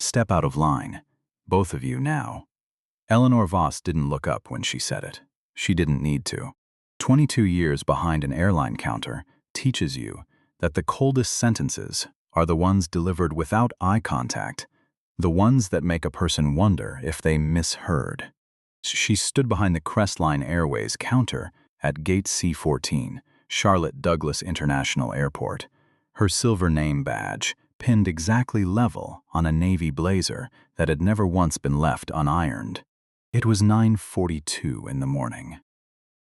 Step out of line. Both of you now." Eleanor Voss didn't look up when she said it. She didn't need to. 22 years behind an airline counter teaches you that the coldest sentences are the ones delivered without eye contact, the ones that make a person wonder if they misheard. She stood behind the Crestline Airways counter at Gate C-14, Charlotte Douglas International Airport, her silver name badge pinned exactly level on a navy blazer that had never once been left unironed. It was 9:42 in the morning.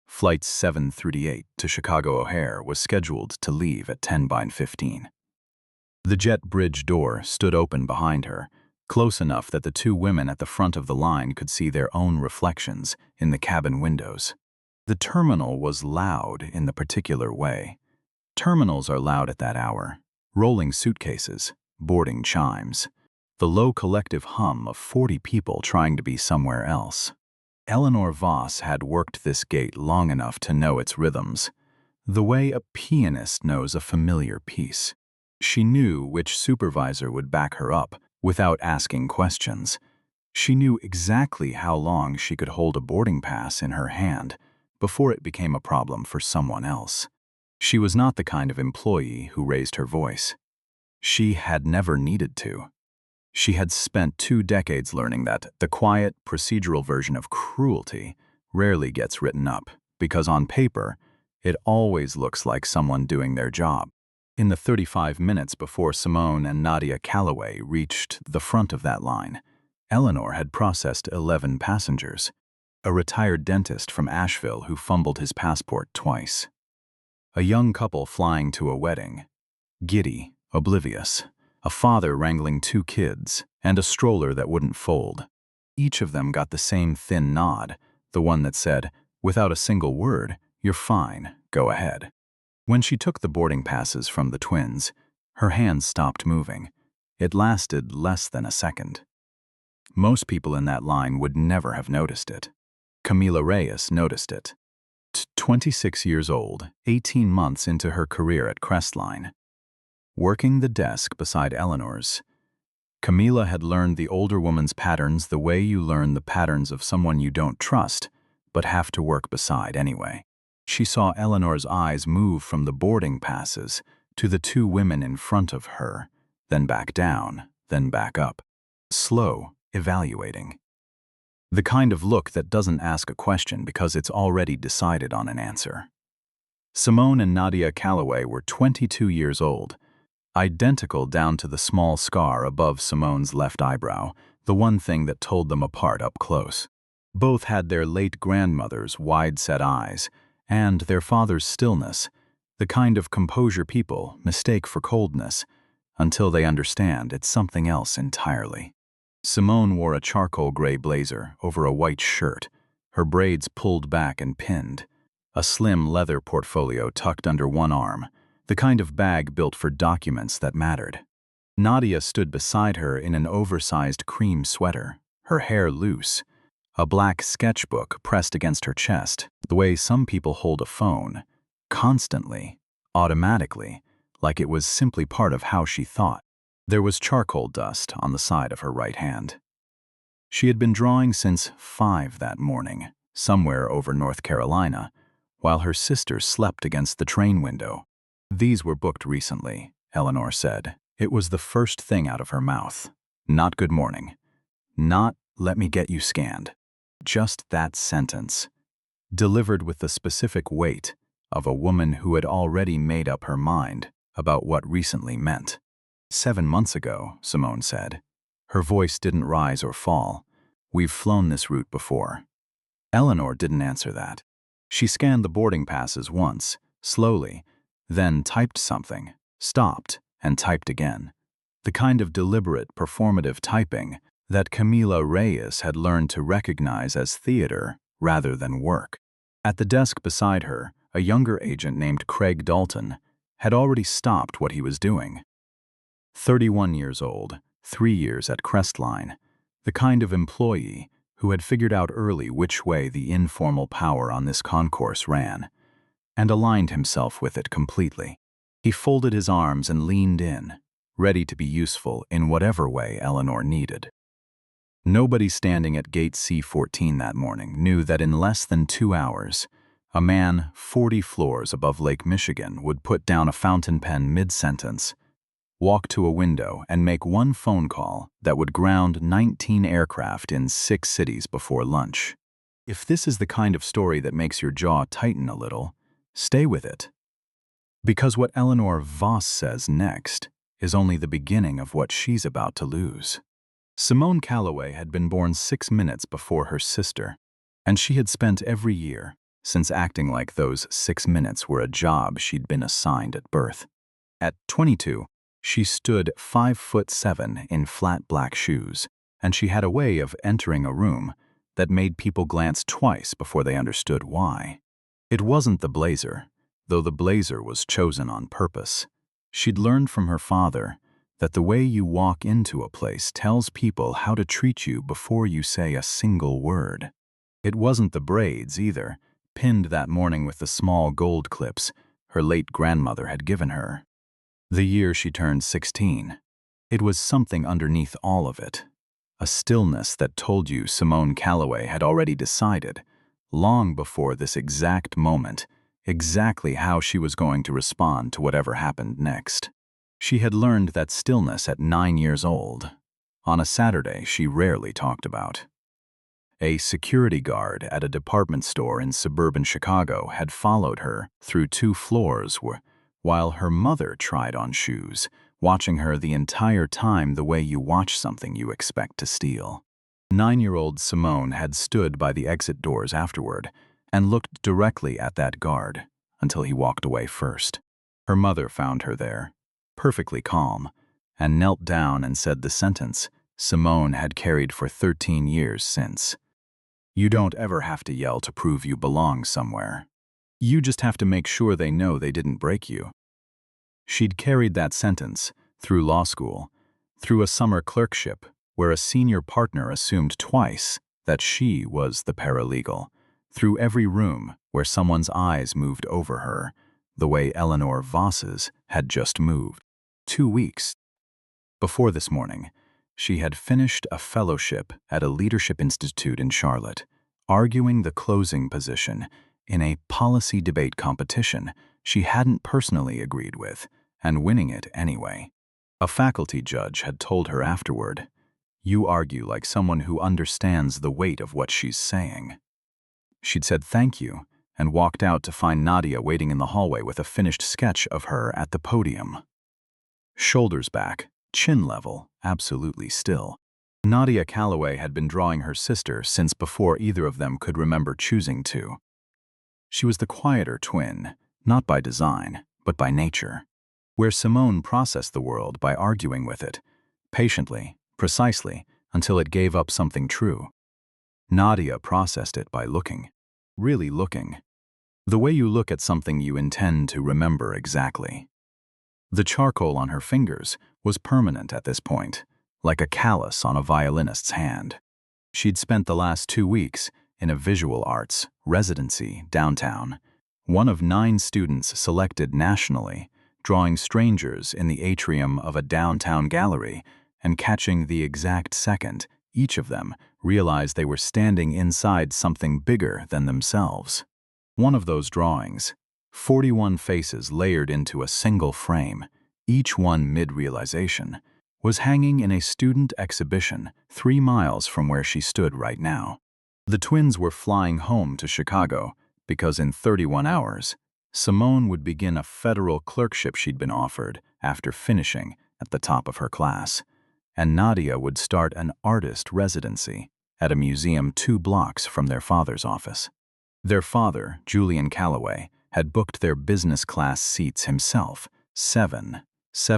Flight 738 to Chicago O'Hare was scheduled to leave at 10:15. The jet bridge door stood open behind her, close enough that the two women at the front of the line could see their own reflections in the cabin windows. The terminal was loud in the particular way. Terminals are loud at that hour. Rolling suitcases, boarding chimes, the low collective hum of 40 people trying to be somewhere else. Eleanor Voss had worked this gate long enough to know its rhythms, the way a pianist knows a familiar piece. She knew which supervisor would back her up without asking questions. She knew exactly how long she could hold a boarding pass in her hand before it became a problem for someone else. She was not the kind of employee who raised her voice. She had never needed to. She had spent 2 decades learning that the quiet, procedural version of cruelty rarely gets written up, because on paper, it always looks like someone doing their job. In the 35 minutes before Simone and Nadia Calloway reached the front of that line, Eleanor had processed 11 passengers, a retired dentist from Asheville who fumbled his passport twice, a young couple flying to a wedding, giddy, oblivious, a father wrangling 2 kids, and a stroller that wouldn't fold. Each of them got the same thin nod, the one that said, without a single word, "You're fine, go ahead." When she took the boarding passes from the twins, her hands stopped moving. It lasted less than a second. Most people in that line would never have noticed it. Camila Reyes noticed it. 26 years old, 18 months into her career at Crestline. Working the desk beside Eleanor's, Camila had learned the older woman's patterns the way you learn the patterns of someone you don't trust, but have to work beside anyway. She saw Eleanor's eyes move from the boarding passes to the 2 women in front of her, then back down, then back up. Slow, evaluating. The kind of look that doesn't ask a question because it's already decided on an answer. Simone and Nadia Calloway were 22 years old, identical down to the small scar above Simone's left eyebrow, the one thing that told them apart up close. Both had their late grandmother's wide-set eyes and their father's stillness, the kind of composure people mistake for coldness until they understand it's something else entirely. Simone wore a charcoal gray blazer over a white shirt, her braids pulled back and pinned, a slim leather portfolio tucked under one arm, the kind of bag built for documents that mattered. Nadia stood beside her in an oversized cream sweater, her hair loose, a black sketchbook pressed against her chest, the way some people hold a phone, constantly, automatically, like it was simply part of how she thought. There was charcoal dust on the side of her right hand. She had been drawing since 5 that morning, somewhere over North Carolina, while her sister slept against the train window. "These were booked recently," Eleanor said. It was the first thing out of her mouth. Not "good morning." Not "let me get you scanned." Just that sentence, delivered with the specific weight of a woman who had already made up her mind about what recently meant. 7 months ago, Simone said. Her voice didn't rise or fall. "We've flown this route before." Eleanor didn't answer that. She scanned the boarding passes once, slowly, then typed something, stopped, and typed again. The kind of deliberate, performative typing that Camila Reyes had learned to recognize as theater rather than work. At the desk beside her, a younger agent named Craig Dalton had already stopped what he was doing. 31 years old, 3 years at Crestline, the kind of employee who had figured out early which way the informal power on this concourse ran, and aligned himself with it completely. He folded his arms and leaned in, ready to be useful in whatever way Eleanor needed. Nobody standing at gate C14 that morning knew that in less than 2 hours, a man 40 floors above Lake Michigan would put down a fountain pen mid-sentence, walk to a window, and make one phone call that would ground 19 aircraft in 6 cities before lunch. If this is the kind of story that makes your jaw tighten a little, stay with it. Because what Eleanor Vos says next is only the beginning of what she's about to lose. Simone Calloway had been born 6 minutes before her sister, and she had spent every year since acting like those 6 minutes were a job she'd been assigned at birth. At 22, she stood 5'7" in flat black shoes, and she had a way of entering a room that made people glance twice before they understood why. It wasn't the blazer, though the blazer was chosen on purpose. She'd learned from her father that the way you walk into a place tells people how to treat you before you say a single word. It wasn't the braids either, pinned that morning with the small gold clips her late grandmother had given her. The year she turned 16. It was something underneath all of it. A stillness that told you Simone Calloway had already decided, long before this exact moment, exactly how she was going to respond to whatever happened next. She had learned that stillness at 9 years old, on a Saturday she rarely talked about. A security guard at a department store in suburban Chicago had followed her through 2 floors while her mother tried on shoes, watching her the entire time the way you watch something you expect to steal. 9-year-old Simone had stood by the exit doors afterward and looked directly at that guard until he walked away first. Her mother found her there, perfectly calm, and knelt down and said the sentence Simone had carried for 13 years since. You don't ever have to yell to prove you belong somewhere. You just have to make sure they know they didn't break you. She'd carried that sentence through law school, through a summer clerkship where a senior partner assumed twice that she was the paralegal, through every room where someone's eyes moved over her, the way Eleanor Vos's had just moved. 2 weeks before this morning, she had finished a fellowship at a leadership institute in Charlotte, arguing the closing position in a policy debate competition she hadn't personally agreed with, and winning it anyway. A faculty judge had told her afterward, "You argue like someone who understands the weight of what she's saying." She'd said thank you and walked out to find Nadia waiting in the hallway with a finished sketch of her at the podium. Shoulders back, chin level, absolutely still. Nadia Calloway had been drawing her sister since before either of them could remember choosing to. She was the quieter twin, not by design, but by nature. Where Simone processed the world by arguing with it, patiently, precisely, until it gave up something true. Nadia processed it by looking. Really looking. The way you look at something you intend to remember exactly. The charcoal on her fingers was permanent at this point, like a callus on a violinist's hand. She'd spent the last 2 weeks in a visual arts residency downtown, one of 9 students selected nationally, drawing strangers in the atrium of a downtown gallery and catching the exact second each of them realized they were standing inside something bigger than themselves. One of those drawings, 41 faces layered into a single frame, each one mid-realization, was hanging in a student exhibition 3 miles from where she stood right now. The twins were flying home to Chicago because in 31 hours, Simone would begin a federal clerkship she'd been offered after finishing at the top of her class, and Nadia would start an artist residency at a museum 2 blocks from their father's office. Their father, Julian Calloway, had booked their business class seats himself 7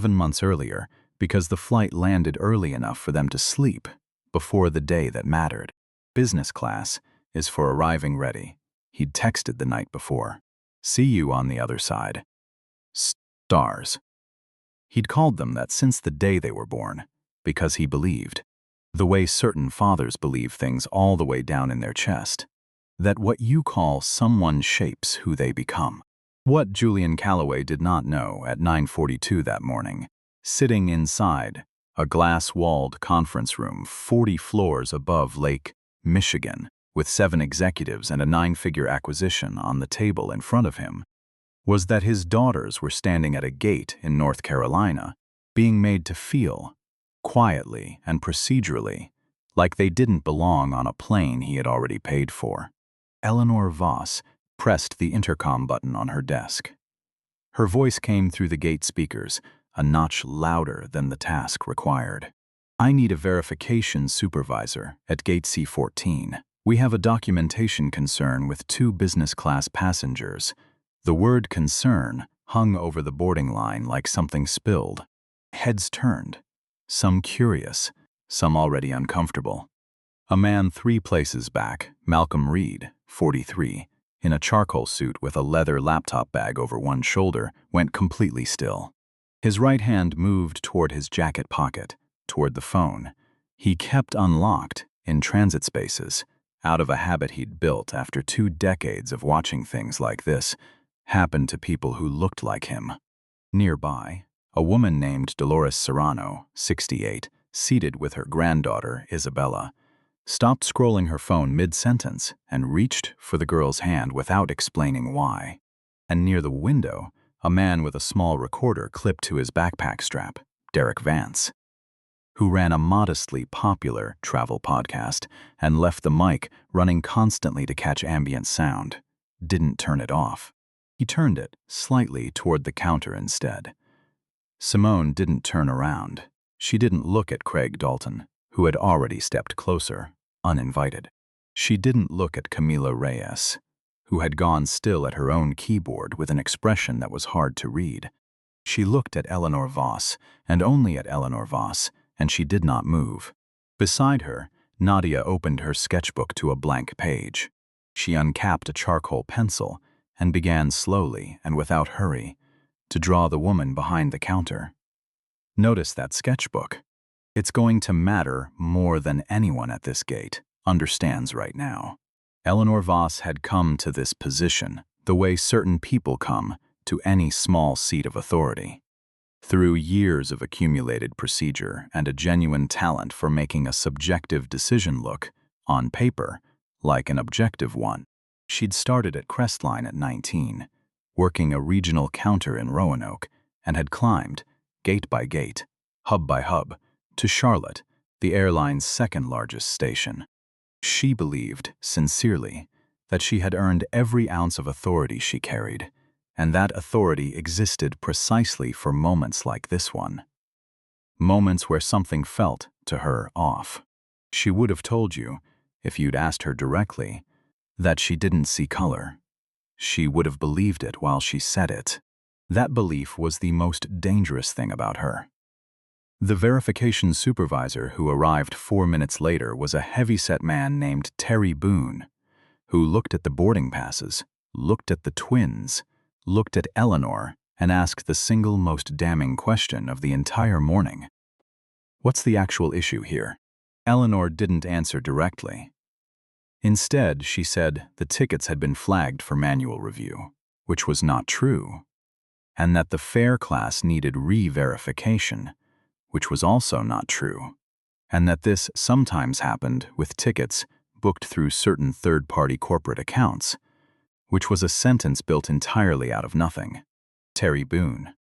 months earlier because the flight landed early enough for them to sleep before the day that mattered. Business class is for arriving ready. He'd texted the night before. See you on the other side. Stars. He'd called them that since the day they were born, because he believed, the way certain fathers believe things all the way down in their chest, that what you call someone shapes who they become. What Julian Calloway did not know at 9:42 that morning, sitting inside a glass-walled conference room 40 floors above Lake Michigan, with 7 executives and a 9-figure acquisition on the table in front of him, was that his daughters were standing at a gate in North Carolina, being made to feel, quietly and procedurally, like they didn't belong on a plane he had already paid for. Eleanor Voss pressed the intercom button on her desk. Her voice came through the gate speakers, a notch louder than the task required. "I need a verification supervisor at gate C14. We have a documentation concern with 2 business-class passengers." The word concern hung over the boarding line like something spilled. Heads turned, some curious, some already uncomfortable. A man 3 places back, Malcolm Reed, 43, in a charcoal suit with a leather laptop bag over one shoulder, went completely still. His right hand moved toward his jacket pocket, toward the phone. He kept unlocked in transit spaces, out of a habit he'd built after 2 decades of watching things like this happen to people who looked like him. Nearby, a woman named Dolores Serrano, 68, seated with her granddaughter, Isabella, stopped scrolling her phone mid-sentence and reached for the girl's hand without explaining why. And near the window, a man with a small recorder clipped to his backpack strap, Derek Vance, who ran a modestly popular travel podcast and left the mic running constantly to catch ambient sound, didn't turn it off. He turned it slightly toward the counter instead. Simone didn't turn around. She didn't look at Craig Dalton, who had already stepped closer, uninvited. She didn't look at Camila Reyes, who had gone still at her own keyboard with an expression that was hard to read. She looked at Eleanor Voss, and only at Eleanor Voss, and she did not move. Beside her, Nadia opened her sketchbook to a blank page. She uncapped a charcoal pencil and began slowly and without hurry to draw the woman behind the counter. Notice that sketchbook. It's going to matter more than anyone at this gate understands right now. Eleanor Voss had come to this position the way certain people come to any small seat of authority, through years of accumulated procedure and a genuine talent for making a subjective decision look, on paper, like an objective one. She'd started at Crestline at 19, working a regional counter in Roanoke, and had climbed, gate by gate, hub by hub, to Charlotte, the airline's second-largest station. She believed, sincerely, that she had earned every ounce of authority she carried, and that authority existed precisely for moments like this one. Moments where something felt, to her, off. She would have told you, if you'd asked her directly, that she didn't see color. She would have believed it while she said it. That belief was the most dangerous thing about her. The verification supervisor who arrived 4 minutes later was a heavy-set man named Terry Boone, who looked at the boarding passes, looked at the twins, looked at Eleanor, and asked the single most damning question of the entire morning. "What's the actual issue here?" Eleanor didn't answer directly. Instead, she said the tickets had been flagged for manual review, which was not true, and that the fare class needed re-verification, which was also not true, and that this sometimes happened with tickets booked through certain third-party corporate accounts, which was a sentence built entirely out of nothing. Terry Boone,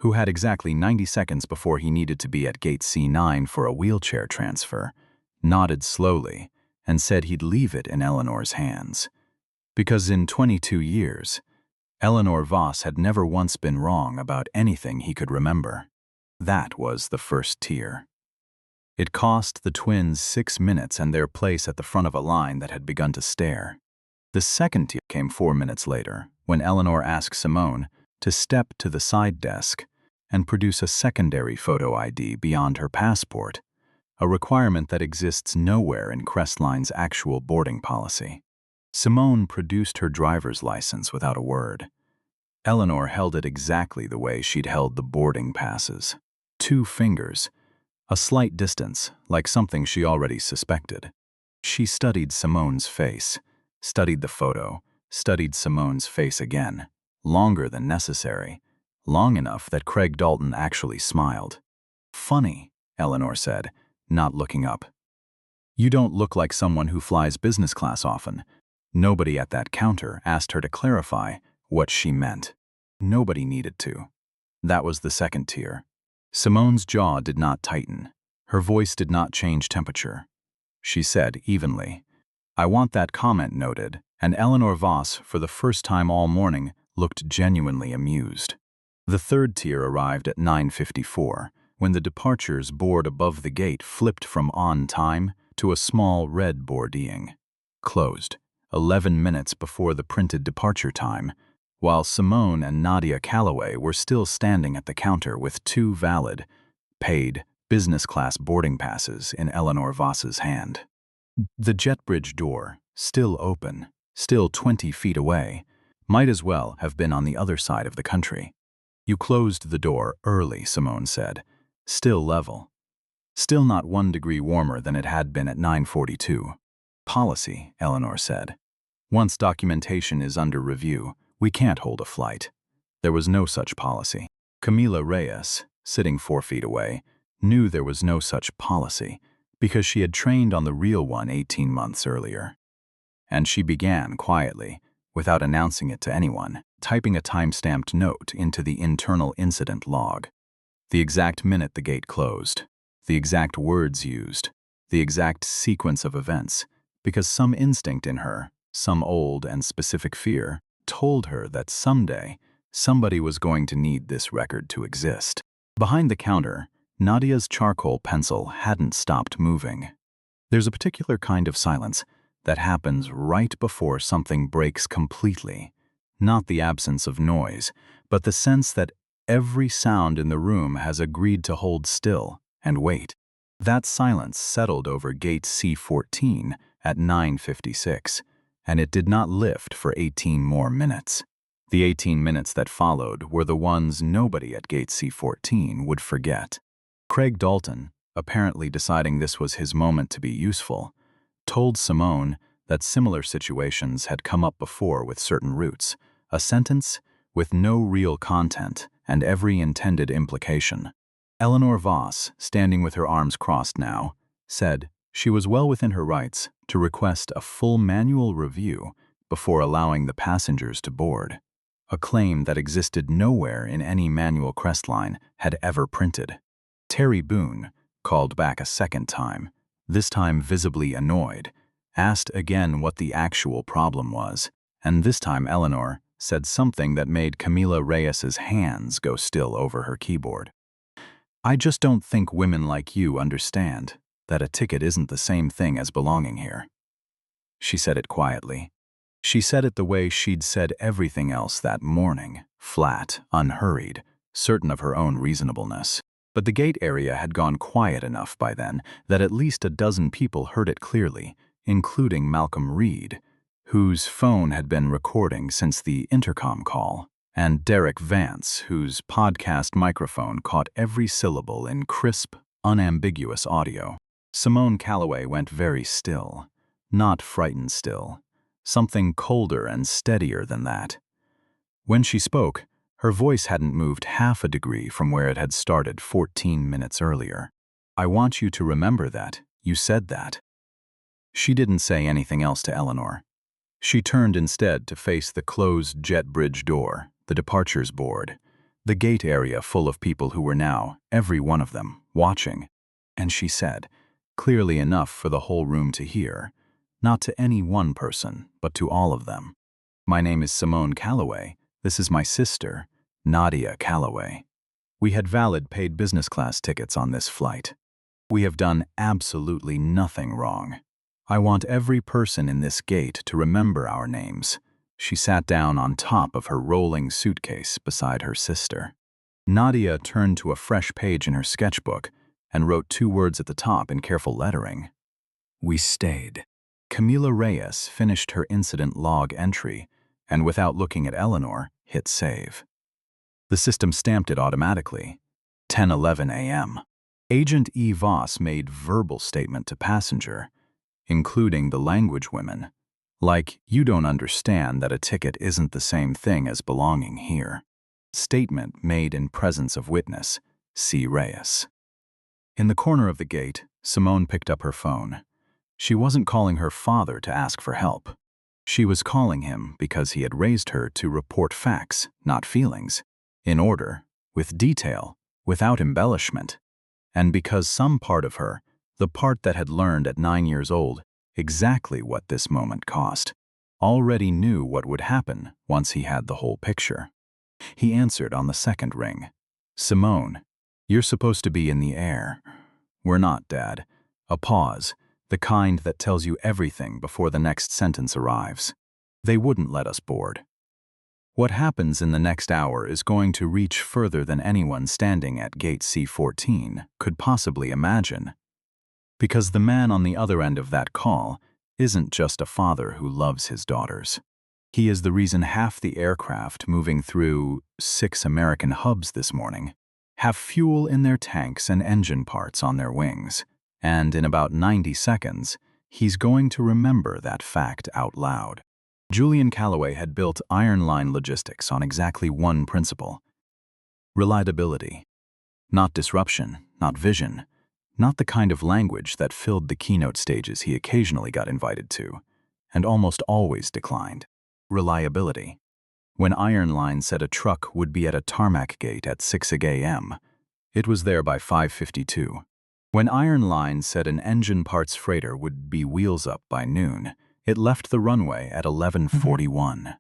who had exactly 90 seconds before he needed to be at gate C9 for a wheelchair transfer, nodded slowly and said he'd leave it in Eleanor's hands, because in 22 years, Eleanor Voss had never once been wrong about anything he could remember. That was the first tier. It cost the twins 6 minutes and their place at the front of a line that had begun to stare. The second tier came 4 minutes later, when Eleanor asked Simone to step to the side desk and produce a secondary photo ID beyond her passport, a requirement that exists nowhere in Crestline's actual boarding policy. Simone produced her driver's license without a word. Eleanor held it exactly the way she'd held the boarding passes. 2 fingers, a slight distance, like something she already suspected. She studied Simone's face, studied the photo, studied Simone's face again, longer than necessary, long enough that Craig Dalton actually smiled. "Funny," Eleanor said, not looking up. "You don't look like someone who flies business class often." Nobody at that counter asked her to clarify what she meant. Nobody needed to. That was the second tier. Simone's jaw did not tighten. Her voice did not change temperature. She said evenly, "I want that comment noted," and Eleanor Voss, for the first time all morning, looked genuinely amused. The third tier arrived at 9:54, when the departures board above the gate flipped from "on time" to a small red boarding. Closed, 11 minutes before the printed departure time, while Simone and Nadia Calloway were still standing at the counter with 2 valid, paid, business-class boarding passes in Eleanor Voss's hand. The jet bridge door, still open, still 20 feet away, might as well have been on the other side of the country. "You closed the door early," Simone said. "Still level. Still not 1 degree warmer than it had been at 9:42. "Policy," Eleanor said. "Once documentation is under review, we can't hold a flight." There was no such policy. Camila Reyes, sitting 4 feet away, knew there was no such policy because she had trained on the real one 18 months earlier. And she began quietly, without announcing it to anyone, typing a time-stamped note into the internal incident log. The exact minute the gate closed, the exact words used, the exact sequence of events, because some instinct in her, some old and specific fear, told her that someday somebody was going to need this record to exist. Behind the counter, Nadia's charcoal pencil hadn't stopped moving. There's a particular kind of silence that happens right before something breaks completely. Not the absence of noise, but the sense that every sound in the room has agreed to hold still and wait. That silence settled over gate C14 at 9:56, and it did not lift for 18 more minutes. The 18 minutes that followed were the ones nobody at gate C14 would forget. Craig Dalton, apparently deciding this was his moment to be useful, told Simone that similar situations had come up before with certain routes, a sentence with no real content and every intended implication. Eleanor Voss, standing with her arms crossed now, said she was well within her rights to request a full manual review before allowing the passengers to board, a claim that existed nowhere in any manual Crestline had ever printed. Terry Boone called back a second time, this time visibly annoyed, asked again what the actual problem was, and this time Eleanor said something that made Camila Reyes's hands go still over her keyboard. "I just don't think women like you understand that a ticket isn't the same thing as belonging here." She said it quietly. She said it the way she'd said everything else that morning, flat, unhurried, certain of her own reasonableness. But the gate area had gone quiet enough by then that at least a dozen people heard it clearly, including Malcolm Reed, whose phone had been recording since the intercom call, and Derek Vance, whose podcast microphone caught every syllable in crisp, unambiguous audio. Simone Calloway went very still, not frightened still, something colder and steadier than that. When she spoke, her voice hadn't moved half a degree from where it had started 14 minutes earlier. "I want you to remember that. You said that." She didn't say anything else to Eleanor. She turned instead to face the closed jet bridge door, the departures board, the gate area full of people who were now, every one of them, watching. And she said, clearly enough for the whole room to hear, not to any one person, but to all of them, "My name is Simone Calloway. This is my sister, Nadia Calloway. We had valid paid business class tickets on this flight. We have done absolutely nothing wrong. I want every person in this gate to remember our names." She sat down on top of her rolling suitcase beside her sister. Nadia turned to a fresh page in her sketchbook and wrote 2 words at the top in careful lettering. "We stayed." Camila Reyes finished her incident log entry and, without looking at Eleanor, hit save. The system stamped it automatically. 10:11 a.m. Agent E. Voss made verbal statement to passenger, including the language women, like, "You don't understand that a ticket isn't the same thing as belonging here." Statement made in presence of witness, C. Reyes. In the corner of the gate, Simone picked up her phone. She wasn't calling her father to ask for help. She was calling him because he had raised her to report facts, not feelings, in order, with detail, without embellishment. And because some part of her, the part that had learned at 9 years old exactly what this moment cost, already knew what would happen once he had the whole picture. He answered on the second ring. Simone, you're supposed to be in the air. We're not, Dad. A pause, the kind that tells you everything before the next sentence arrives. They wouldn't let us board. What happens in the next hour is going to reach further than anyone standing at gate C14 could possibly imagine. Because the man on the other end of that call isn't just a father who loves his daughters. He is the reason half the aircraft moving through 6 American hubs this morning have fuel in their tanks and engine parts on their wings. And in about 90 seconds, he's going to remember that fact out loud. Julian Calloway had built airline logistics on exactly one principle: reliability. Not disruption, not vision, not the kind of language that filled the keynote stages he occasionally got invited to, and almost always declined. Reliability. When airline said a truck would be at a tarmac gate at 6 a.m., it was there by 5:52. When airline said an engine parts freighter would be wheels up by noon, it left the runway at 11:41.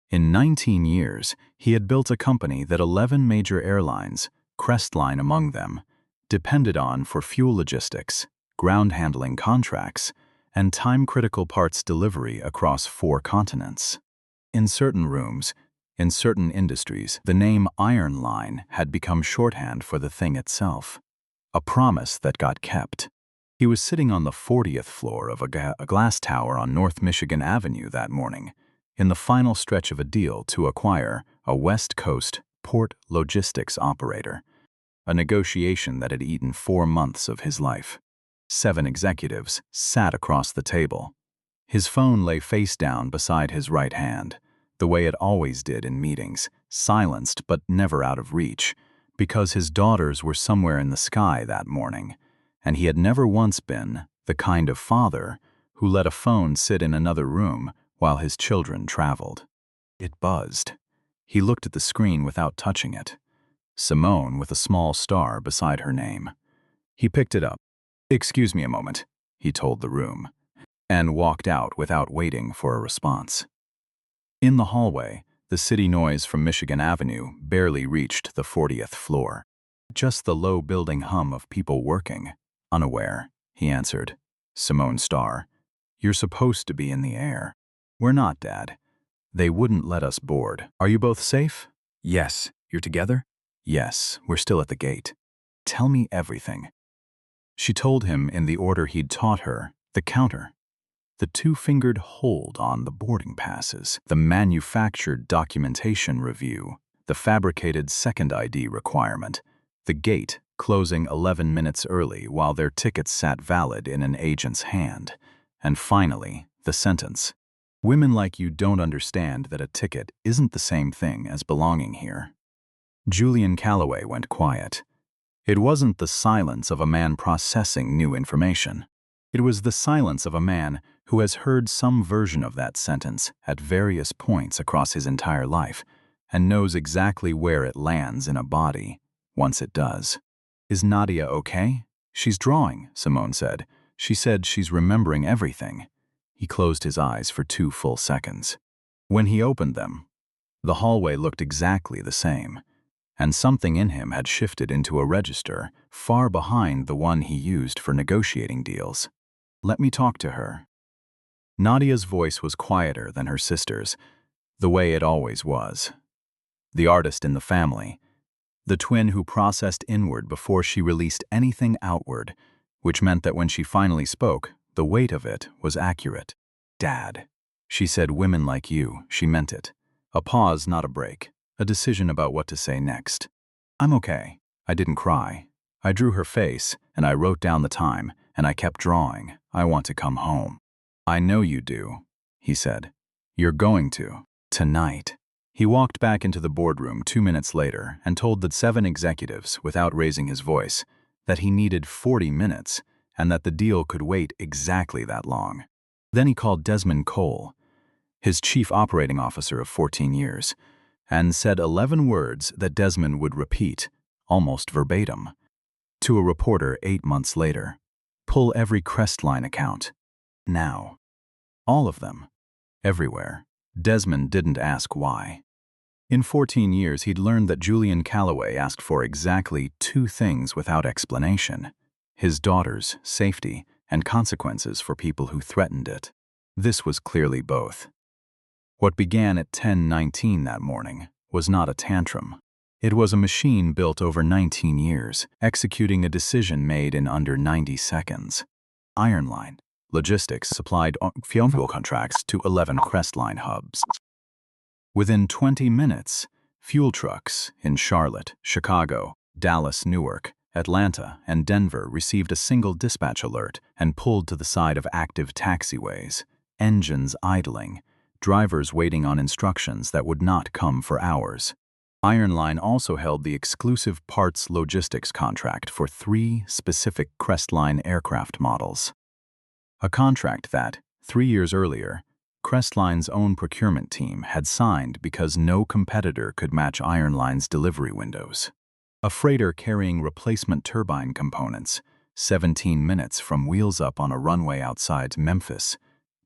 In 19 years, he had built a company that 11 major airlines, Crestline among them, depended on for fuel logistics, ground handling contracts, and time-critical parts delivery across 4 continents. In certain rooms, in certain industries, the name airline had become shorthand for the thing itself, a promise that got kept. He was sitting on the 40th floor of a glass tower on North Michigan Avenue that morning, in the final stretch of a deal to acquire a West Coast port logistics operator, a negotiation that had eaten 4 months of his life. 7 executives sat across the table. His phone lay face down beside his right hand, the way it always did in meetings, silenced but never out of reach, because his daughters were somewhere in the sky that morning, and he had never once been the kind of father who let a phone sit in another room while his children traveled. It buzzed. He looked at the screen without touching it. Simone with a small star beside her name. He picked it up. "Excuse me a moment," he told the room, and walked out without waiting for a response. In the hallway, the city noise from Michigan Avenue barely reached the 40th floor. Just the low building hum of people working. "Unaware," he answered. Simone Starr, "You're supposed to be in the air." "We're not, Dad. They wouldn't let us board." "Are you both safe?" "Yes." "You're together?" "Yes, we're still at the gate." "Tell me everything." She told him in the order he'd taught her: the counter, the 2-fingered hold on the boarding passes, the manufactured documentation review, the fabricated second ID requirement, the gate closing 11 minutes early while their tickets sat valid in an agent's hand, and finally, the sentence: "Women like you don't understand that a ticket isn't the same thing as belonging here." Julian Calloway went quiet. It wasn't the silence of a man processing new information. It was the silence of a man who has heard some version of that sentence at various points across his entire life and knows exactly where it lands in a body once it does. "Is Nadia okay?" "She's drawing," Simone said. "She said she's remembering everything." He closed his eyes for 2 full seconds. When he opened them, the hallway looked exactly the same, and something in him had shifted into a register far behind the one he used for negotiating deals. "Let me talk to her." Nadia's voice was quieter than her sister's, the way it always was. The artist in the family, the twin who processed inward before she released anything outward, which meant that when she finally spoke, the weight of it was accurate. "Dad." She said, "Women like you." She meant it. A pause, not a break. A decision about what to say next. "I'm okay. I didn't cry. I drew her face, and I wrote down the time, and I kept drawing. I want to come home." "I know you do," he said. "You're going to. Tonight." He walked back into the boardroom 2 minutes later and told the 7 executives, without raising his voice, that he needed 40 minutes and that the deal could wait exactly that long. Then he called Desmond Cole, his chief operating officer of 14 years, and said 11 words that Desmond would repeat, almost verbatim, to a reporter 8 months later. Pull every Crestline account. Now. All of them. Everywhere. Desmond didn't ask why. In 14 years, he'd learned that Julian Calloway asked for exactly 2 things without explanation: his daughter's safety and consequences for people who threatened it. This was clearly both. What began at 10:19 that morning was not a tantrum. It was a machine built over 19 years, executing a decision made in under 90 seconds. Ironline Logistics supplied fuel contracts to 11 Crestline hubs. Within 20 minutes, fuel trucks in Charlotte, Chicago, Dallas, Newark, Atlanta, and Denver received a single dispatch alert and pulled to the side of active taxiways, engines idling, drivers waiting on instructions that would not come for hours. Ironline also held the exclusive parts logistics contract for 3 specific Crestline aircraft models. A contract that, 3 years earlier, Crestline's own procurement team had signed because no competitor could match Ironline's delivery windows. A freighter carrying replacement turbine components, 17 minutes from wheels up on a runway outside Memphis,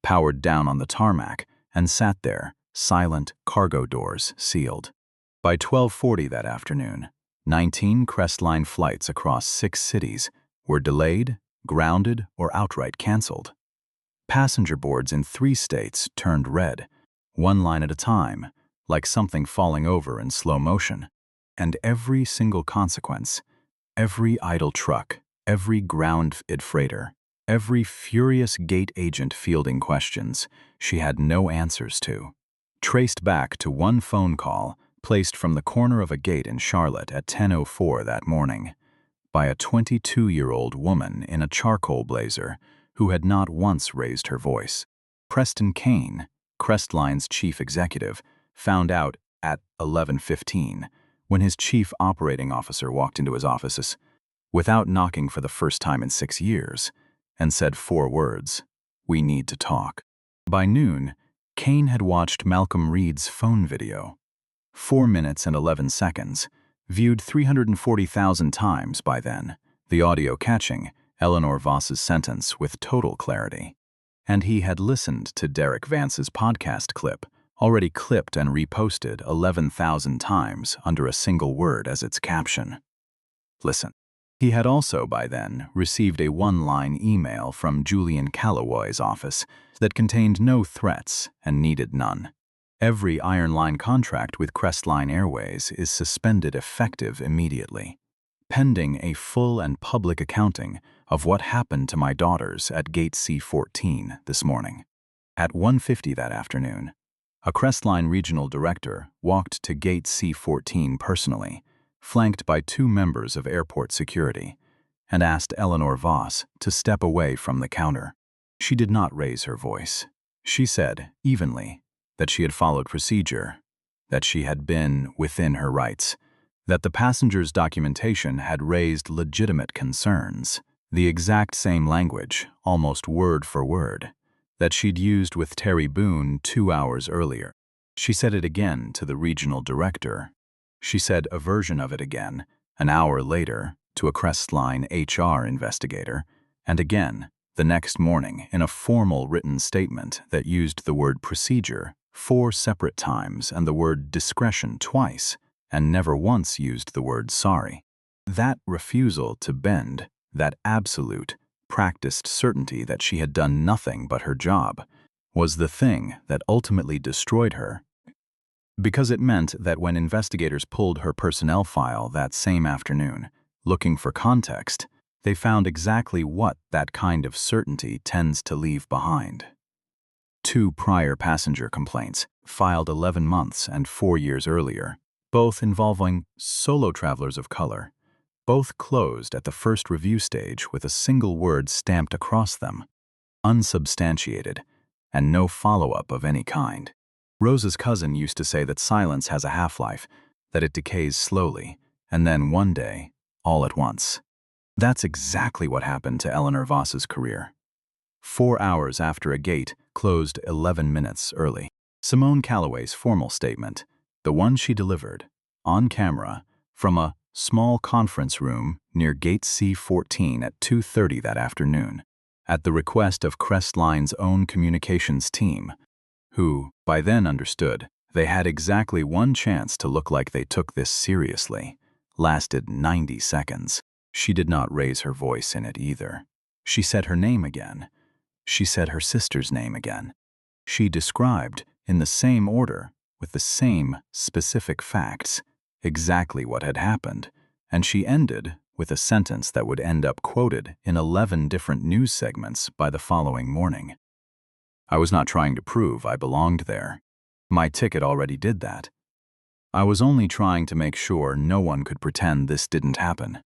powered down on the tarmac, and sat there, silent, cargo doors sealed. By 12:40 that afternoon, 19 Crestline flights across 6 cities were delayed, grounded, or outright canceled. Passenger boards in 3 states turned red, 1 line at a time, like something falling over in slow motion. And every single consequence, every idle truck, every ground-fit freighter, every furious gate agent fielding questions she had no answers to, traced back to one phone call placed from the corner of a gate in Charlotte at 10:04 that morning by a 22-year-old woman in a charcoal blazer who had not once raised her voice. Preston Kane, Crestline's chief executive, found out at 11:15 when his chief operating officer walked into his offices without knocking for the first time in 6 years and said 4 words: "We need to talk." By noon, Kane had watched Malcolm Reed's phone video, 4 minutes and 11 seconds, viewed 340,000 times by then, the audio catching Eleanor Voss's sentence with total clarity. And he had listened to Derek Vance's podcast clip, already clipped and reposted 11,000 times under a single word as its caption. Listen. He had also by then received a 1-line email from Julian Calloway's office that contained no threats and needed none. Every Ironline contract with Crestline Airways is suspended effective immediately, pending a full and public accounting of what happened to my daughters at Gate C-14 this morning. At 1:50 that afternoon, a Crestline regional director walked to Gate C-14 personally, flanked by 2 members of airport security, and asked Eleanor Voss to step away from the counter. She did not raise her voice. She said, evenly, that she had followed procedure, that she had been within her rights, that the passenger's documentation had raised legitimate concerns, the exact same language, almost word for word, that she'd used with Terry Boone 2 hours earlier. She said it again to the regional director. She said a version of it again, an hour later, to a Crestline HR investigator, and again, the next morning, in a formal written statement that used the word procedure 4 separate times and the word discretion twice, and never once used the word sorry. That refusal to bend, that absolute, practiced certainty that she had done nothing but her job, was the thing that ultimately destroyed her, because it meant that when investigators pulled her personnel file that same afternoon, looking for context, they found exactly what that kind of certainty tends to leave behind. 2 prior passenger complaints, filed 11 months and 4 years earlier, both involving solo travelers of color, both closed at the first review stage with a single word stamped across them, unsubstantiated, and no follow-up of any kind. Rose's cousin used to say that silence has a half-life, that it decays slowly, and then one day, all at once. That's exactly what happened to Eleanor Voss's career. 4 hours after a gate closed 11 minutes early. Simone Calloway's formal statement, the one she delivered, on camera, from a small conference room near Gate C14 at 2:30 that afternoon, at the request of Crestline's own communications team, who, by then understood, they had exactly one chance to look like they took this seriously, lasted 90 seconds. She did not raise her voice in it either. She said her name again. She said her sister's name again. She described, in the same order, with the same specific facts, exactly what had happened, and she ended with a sentence that would end up quoted in 11 different news segments by the following morning. I was not trying to prove I belonged there. My ticket already did that. I was only trying to make sure no one could pretend this didn't happen.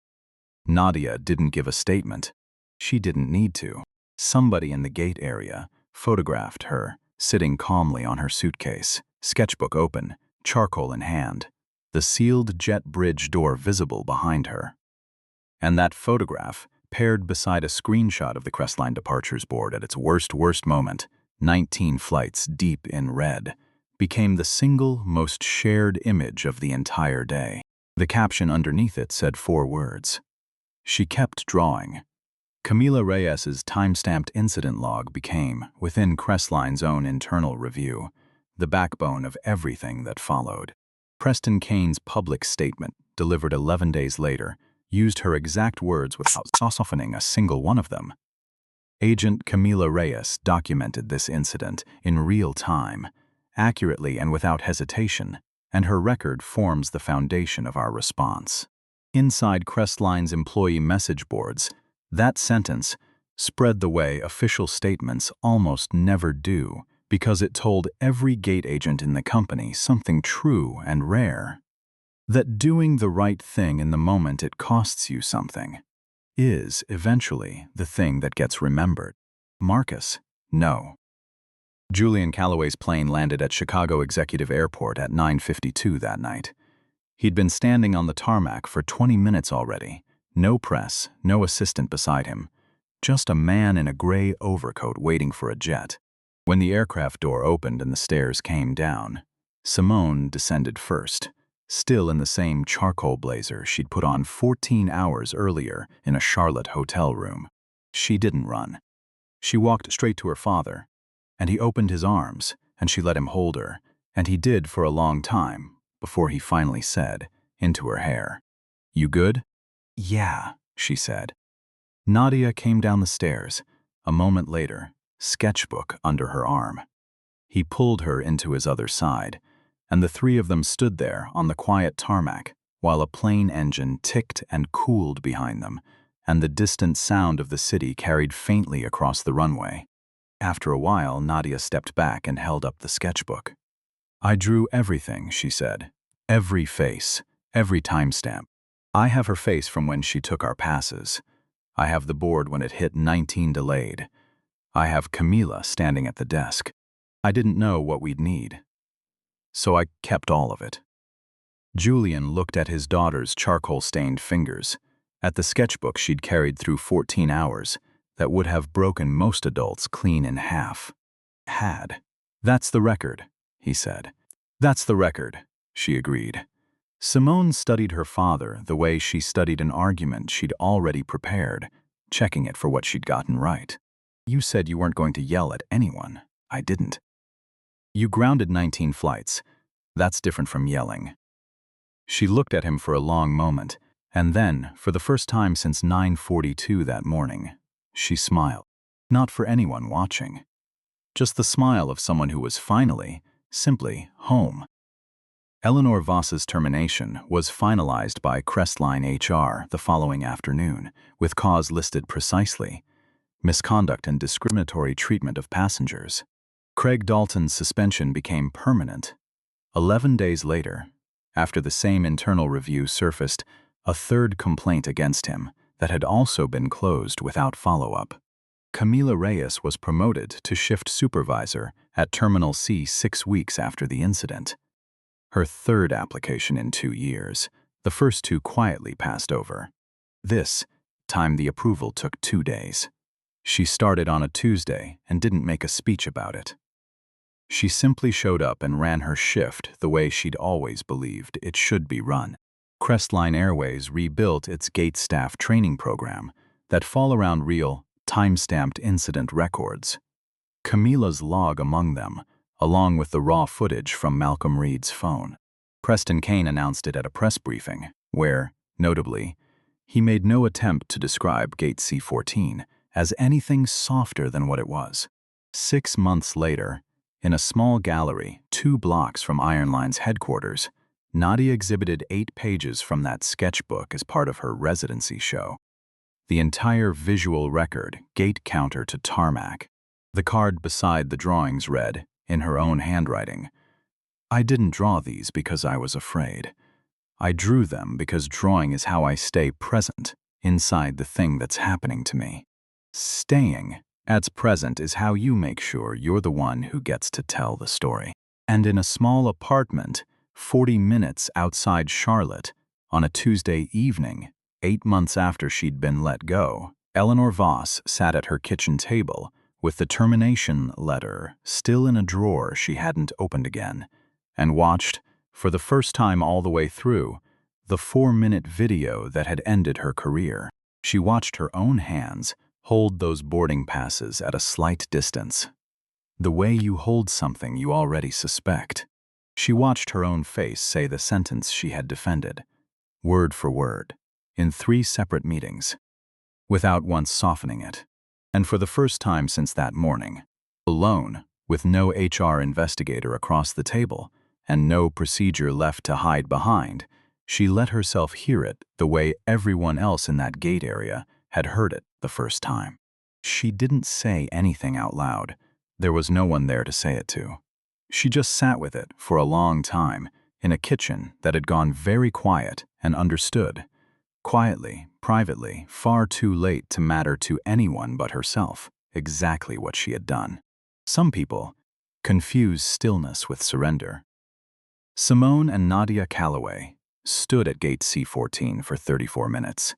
Nadia didn't give a statement. She didn't need to. Somebody in the gate area photographed her, sitting calmly on her suitcase, sketchbook open, charcoal in hand, the sealed jet bridge door visible behind her. And that photograph, paired beside a screenshot of the Crestline departures board at its worst moment, 19 flights deep in red, became the single most shared image of the entire day. The caption underneath it said 4 words. She kept drawing. Camila Reyes's time-stamped incident log became, within Crestline's own internal review, the backbone of everything that followed. Preston Kane's public statement, delivered 11 days later, used her exact words without softening a single one of them. Agent Camila Reyes documented this incident in real time, accurately and without hesitation, and her record forms the foundation of our response. Inside Crestline's employee message boards, that sentence spread the way official statements almost never do, because it told every gate agent in the company something true and rare. That doing the right thing in the moment it costs you something is, eventually, the thing that gets remembered. Marcus, no. Julian Calloway's plane landed at Chicago Executive Airport at 9:52 that night. He'd been standing on the tarmac for 20 minutes already. No press, no assistant beside him. Just a man in a gray overcoat waiting for a jet. When the aircraft door opened and the stairs came down, Simone descended first, still in the same charcoal blazer she'd put on 14 hours earlier in a Charlotte hotel room. She didn't run. She walked straight to her father, and he opened his arms, and she let him hold her, and he did for a long time, before he finally said, into her hair, "You good?" "Yeah," she said. Nadia came down the stairs, a moment later, sketchbook under her arm. He pulled her into his other side, and the 3 of them stood there on the quiet tarmac while a plane engine ticked and cooled behind them, and the distant sound of the city carried faintly across the runway. After a while, Nadia stepped back and held up the sketchbook. "I drew everything," she said. "Every face, every timestamp. I have her face from when she took our passes. I have the board when it hit 19 delayed. I have Camila standing at the desk. I didn't know what we'd need, so I kept all of it." Julian looked at his daughter's charcoal-stained fingers, at the sketchbook she'd carried through 14 hours that would have broken most adults clean in half. "That's the record," he said. "That's the record," she agreed. Simone studied her father the way she studied an argument she'd already prepared, checking it for what she'd gotten right. "You said you weren't going to yell at anyone. I didn't. You grounded 19 flights. That's different from yelling." She looked at him for a long moment, and then, for the first time since 9:42 that morning, she smiled. Not for anyone watching. Just the smile of someone who was finally, simply, home. Eleanor Voss's termination was finalized by Crestline HR the following afternoon, with cause listed precisely: misconduct and discriminatory treatment of passengers. Craig Dalton's suspension became permanent. 11 days later, after the same internal review surfaced, a 3rd complaint against him that had also been closed without follow-up. Camila Reyes was promoted to shift supervisor at Terminal C 6 weeks after the incident. Her third application in 2 years. The first 2 quietly passed over. This time the approval took 2 days. She started on a Tuesday and didn't make a speech about it. She simply showed up and ran her shift the way she'd always believed it should be run. Crestline Airways rebuilt its gate staff training program that fall around real, time-stamped incident records. Camila's log among them, along with the raw footage from Malcolm Reed's phone. Preston Kane announced it at a press briefing, where, notably, he made no attempt to describe Gate C-14 as anything softer than what it was. 6 months later, in a small gallery 2 blocks from Airline's headquarters, Nadia exhibited 8 pages from that sketchbook as part of her residency show. The entire visual record, gate counter to tarmac. The card beside the drawings read, in her own handwriting, "I didn't draw these because I was afraid. I drew them because drawing is how I stay present inside the thing that's happening to me. Staying at present is how you make sure you're the one who gets to tell the story." And in a small apartment, 40 minutes outside Charlotte, on a Tuesday evening, 8 months after she'd been let go, Eleanor Voss sat at her kitchen table with the termination letter still in a drawer she hadn't opened again, and watched, for the first time all the way through, the 4-minute video that had ended her career. She watched her own hands hold those boarding passes at a slight distance, the way you hold something you already suspect. She watched her own face say the sentence she had defended, word for word, in 3 separate meetings, without once softening it. And for the first time since that morning, alone, with no HR investigator across the table and no procedure left to hide behind, she let herself hear it the way everyone else in that gate area had heard it the first time. She didn't say anything out loud. There was no one there to say it to. She just sat with it for a long time in a kitchen that had gone very quiet and understood. Quietly, privately, far too late to matter to anyone but herself, exactly what she had done. Some people confuse stillness with surrender. Simone and Nadia Calloway stood at Gate C-14 for 34 minutes,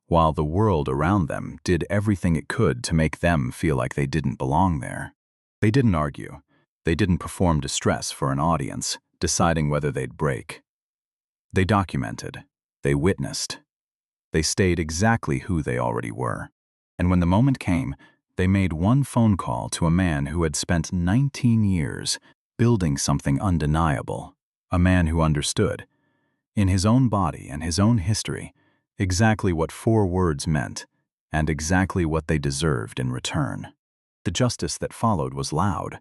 while the world around them did everything it could to make them feel like they didn't belong there. They didn't argue. They didn't perform distress for an audience, deciding whether they'd break. They documented. They witnessed. They stayed exactly who they already were. And when the moment came, they made one phone call to a man who had spent 19 years building something undeniable, a man who understood, in his own body and his own history, exactly what 4 words meant and exactly what they deserved in return. The justice that followed was loud.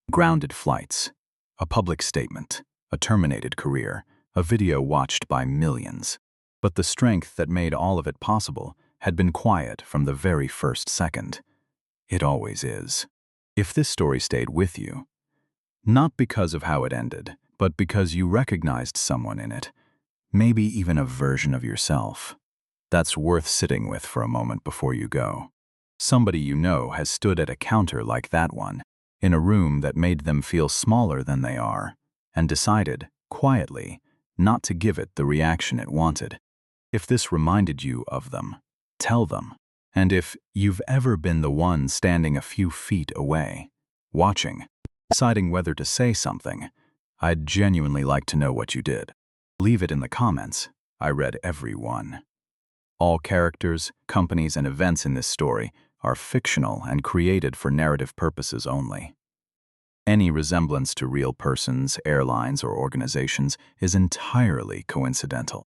Grounded flights, a public statement, a terminated career, a video watched by millions. But the strength that made all of it possible had been quiet from the very first second. It always is. If this story stayed with you, not because of how it ended, but because you recognized someone in it, maybe even a version of yourself, that's worth sitting with for a moment before you go. Somebody you know has stood at a counter like that one, in a room that made them feel smaller than they are, and decided, quietly, not to give it the reaction it wanted. If this reminded you of them, tell them. And if you've ever been the one standing a few feet away, watching, deciding whether to say something, I'd genuinely like to know what you did. Leave it in the comments. I read every one. All characters, companies, and events in this story are fictional and created for narrative purposes only. Any resemblance to real persons, airlines, or organizations is entirely coincidental.